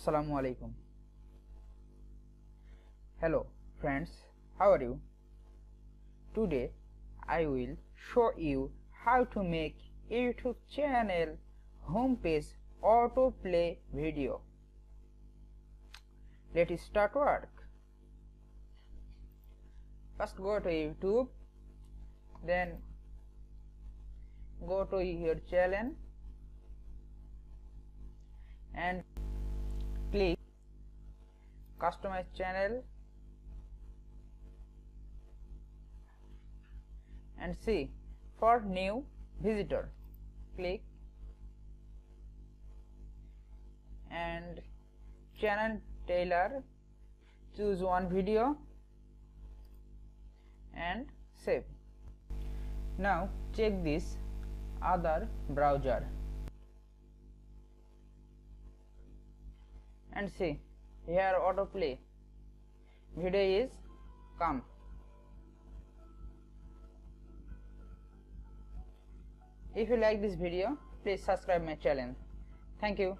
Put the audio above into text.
Assalamu alaikum. Hello friends, how are you? Today I will show you how to make YouTube channel homepage autoplay video. Let's start work. First go to YouTube, then go to your channel and click customize channel and see for new visitor, click and channel tailor, choose one video and save. Now check this other browser and see here autoplay video is come. If you like this video, please subscribe my channel. Thank you.